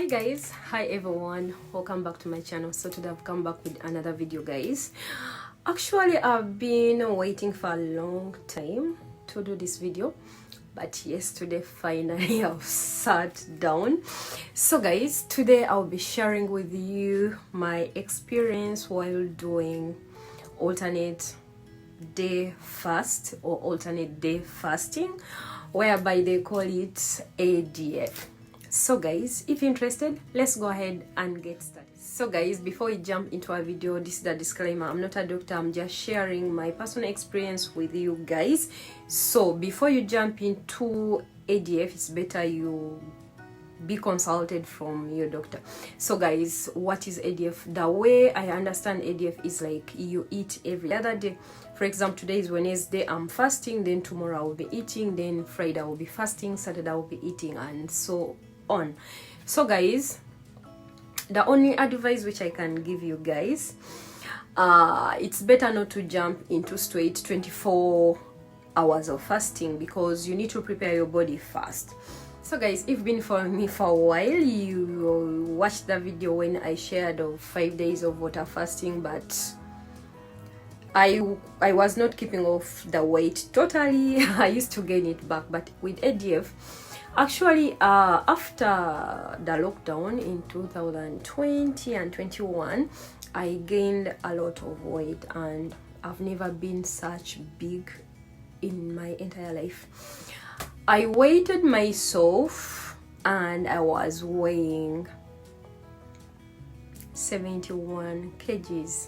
Hi guys, hi everyone, welcome back to my channel. So today I've come back with another video, guys. Actually, I've been waiting for a long time to do this video, but yesterday finally I've sat down. So guys, today I'll be sharing with you my experience while doing alternate day fast or alternate day fasting, whereby they call it ADF. So guys, if you're interested, let's go ahead and get started. So guys, before we jump into our video, this is a disclaimer. I'm not a doctor, I'm just sharing my personal experience with you guys. So before you jump into ADF, it's better you be consulted from your doctor. So guys, what is ADF? The way I understand ADF is like you eat every other day. For example, today is Wednesday, I'm fasting, then tomorrow I will be eating, then Friday I will be fasting, Saturday I will be eating, and so on. So guys, the only advice which I can give you guys, it's better not to jump into straight 24 hours of fasting, because you need to prepare your body fast. So guys, if you've been following me for a while, you watched the video when I shared of 5 days of water fasting, but I was not keeping off the weight totally. I used to gain it back, but with ADF, actually, after the lockdown in 2020 and 21, I gained a lot of weight, and I've never been such big in my entire life. I weighed myself and I was weighing 71 kgs.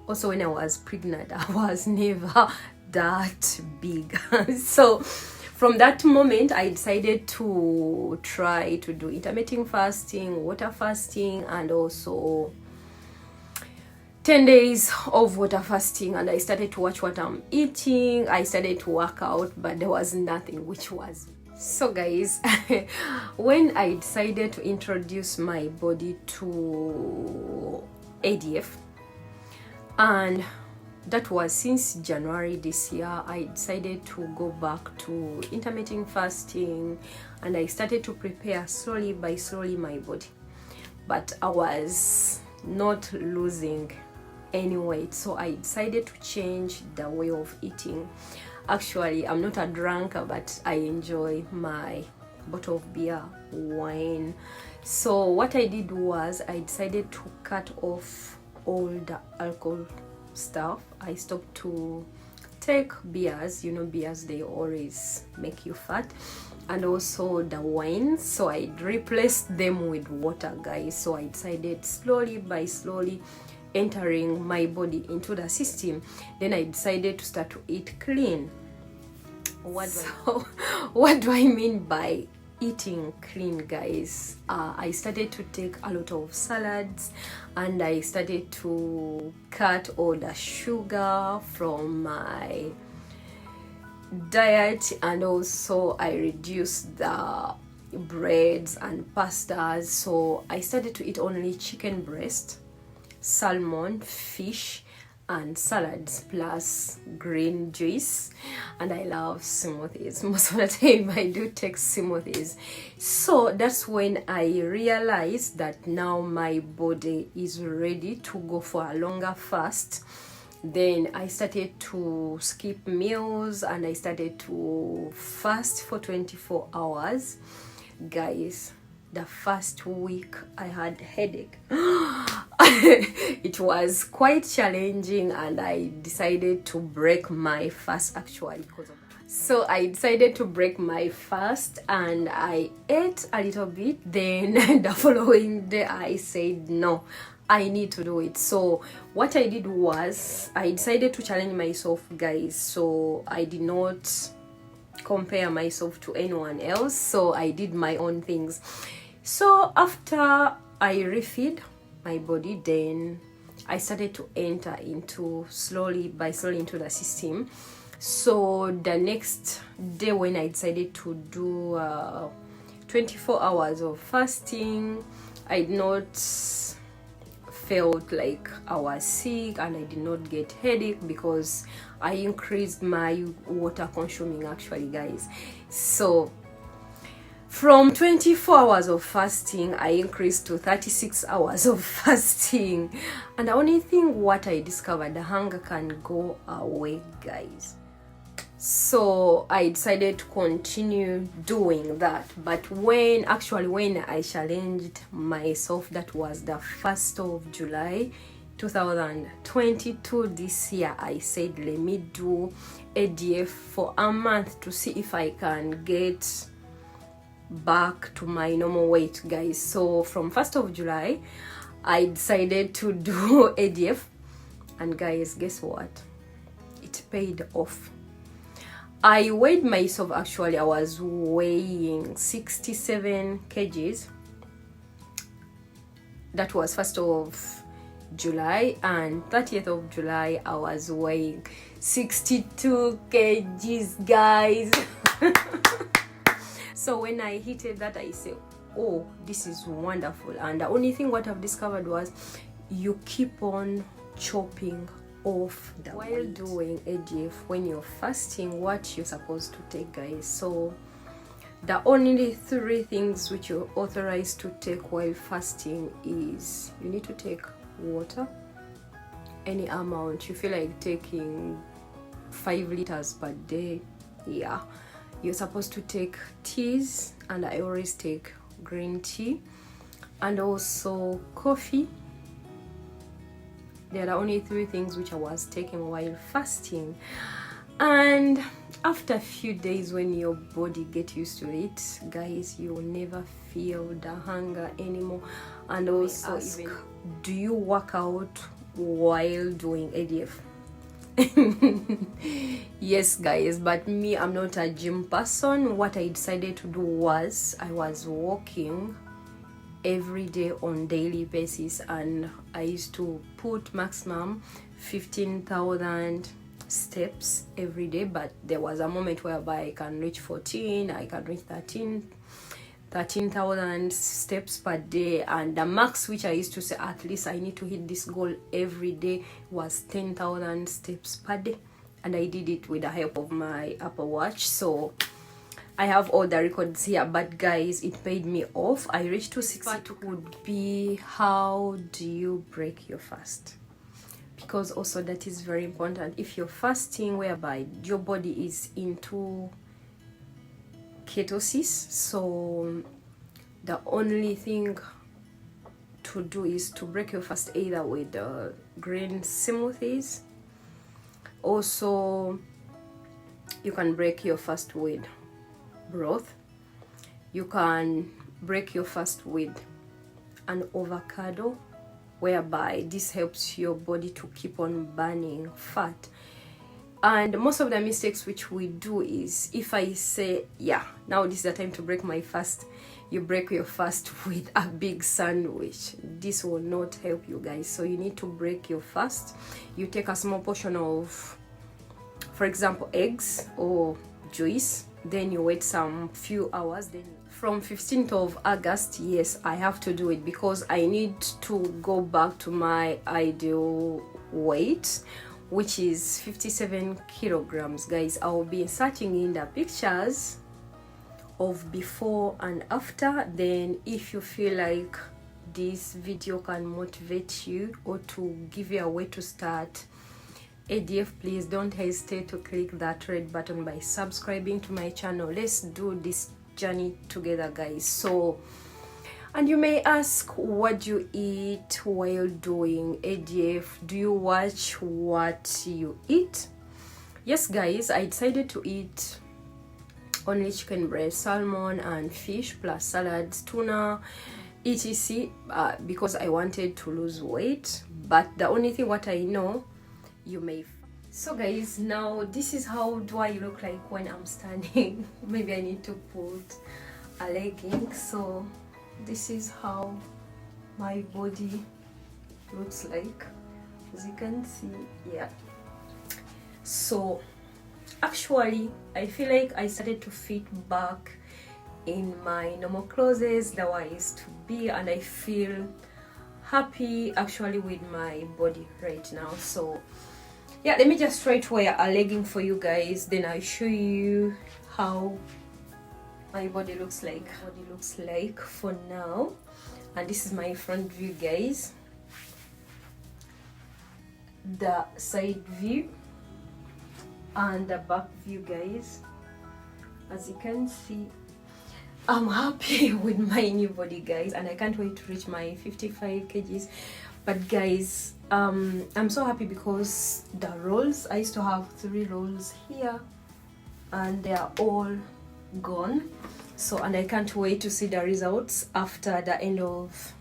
Also, when I was pregnant, I was never that big. So from that moment, I decided to try to do intermittent fasting, water fasting, and also 10 days of water fasting. And I started to watch what I'm eating. I started to work out, but there was nothing which was. So guys, when I decided to introduce my body to ADF, and that was since January this year, I decided to go back to intermittent fasting, and I started to prepare slowly by slowly my body. But I was not losing any weight, so I decided to change the way of eating. Actually, I'm not a drunker, but I enjoy my bottle of beer, wine. So what I did was I decided to cut off all the alcohol stuff. I stopped to take beers. You know, beers, they always make you fat, and also the wine. So I replaced them with water, guys. So I decided slowly by slowly entering my body into the system. Then I decided to start to eat clean. What do I mean by eating clean, guys? I started to take a lot of salads, and I started to cut all the sugar from my diet, and also I reduced the breads and pastas. So I started to eat only chicken breast, salmon, fish, and salads, plus green juice. And I love smoothies. Most of the time I do take smoothies. So that's when I realized that now my body is ready to go for a longer fast. Then I started to skip meals, and I started to fast for 24 hours. Guys, the first week I had headache. It was quite challenging, and I decided to break my fast actually because of that. So I decided to break my fast, and I ate a little bit. Then the following day I said no, I need to do it. So what I did was I decided to challenge myself, guys. So I did not compare myself to anyone else, so I did my own things. So after I refeed my body, then I started to enter into slowly by slowly into the system. So the next day when I decided to do 24 hours of fasting, I did not felt like I was sick, and I did not get headache because I increased my water consuming actually, guys. So From 24 hours of fasting, I increased to 36 hours of fasting. And the only thing what I discovered, the hunger can go away, guys. So I decided to continue doing that. But when I challenged myself, that was the 1st of July 2022, this year, I said let me do ADF for a month to see if I can get back to my normal weight, guys. So from 1st of July I decided to do ADF, and guys, guess what, it paid off. I weighed myself, actually I was weighing 67 kgs. That was 1st of July, and 30th of July I was weighing 62 kgs, guys. So when I hit that, I say, oh, this is wonderful. And the only thing what I've discovered was you keep on chopping off the while doing ADF. When you're fasting, what you're supposed to take, guys. So the only 3 things which you're authorized to take while fasting is you need to take water, any amount. You feel like taking 5 liters per day, yeah. You're supposed to take teas, and I always take green tea, and also coffee. They are the only 3 things which I was taking while fasting. And after a few days, when your body gets used to it, guys, you'll never feel the hunger anymore. And also, even, do you work out while doing ADF? Yes, guys, but me, I'm not a gym person. What I decided to do was I was walking every day on daily basis, and I used to put maximum 15,000 steps every day. But there was a moment whereby I can reach 14, I can reach 13,000 steps per day, and the max which I used to say at least I need to hit this goal every day was 10,000 steps per day. And I did it with the help of my Apple Watch, so I have all the records here. But guys, it paid me off. I reached to 60. But would be, how do you break your fast? Because also that is very important. If you're fasting whereby your body is into ketosis, so the only thing to do is to break your fast either with green smoothies. Also, you can break your fast with broth. You can break your fast with an avocado, whereby this helps your body to keep on burning fat. And most of the mistakes which we do is, if I say, yeah, now this is the time to break my fast, you break your fast with a big sandwich. This will not help you, guys. So you need to break your fast. You take a small portion of, for example, eggs or juice, then you wait some few hours. Then from 15th of August, yes, I have to do it because I need to go back to my ideal weight, which is 57 kilograms, guys. I'll be inserting in the pictures of before and after. Then if you feel like this video can motivate you or to give you a way to start ADF, please don't hesitate to click that red button by subscribing to my channel. Let's do this journey together, guys. So, and you may ask, what do you eat while doing ADF? Do you watch what you eat? Yes, guys, I decided to eat only chicken breast, salmon and fish, plus salads, tuna, etc. Because I wanted to lose weight. But the only thing what I know, you may. So guys, now this is how do I look like when I'm standing. Maybe I need to put a legging. So this is how my body looks like, as you can see. Yeah, so actually I feel like I started to fit back in my normal clothes that I used to be, and I feel happy actually with my body right now. So yeah, let me just try to wear a legging for you guys, then I'll show you how my body looks like for now. And this is my front view, guys, the side view and the back view, guys. As you can see, I'm happy with my new body, guys, and I can't wait to reach my 55 kgs. But guys, I'm so happy because the rolls, I used to have 3 rolls here and they are all gone. So, and I can't wait to see the results after the end of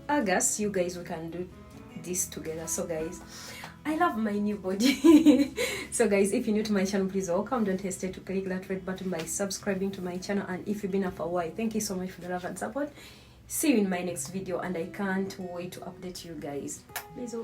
August. You guys, we can do this together. So guys, I love my new body. So guys, if you're new to my channel, please welcome. Don't hesitate to click that red button by subscribing to my channel. And if you've been here for a while, thank you so much for the love and support. See you in my next video, and I can't wait to update you guys. Please.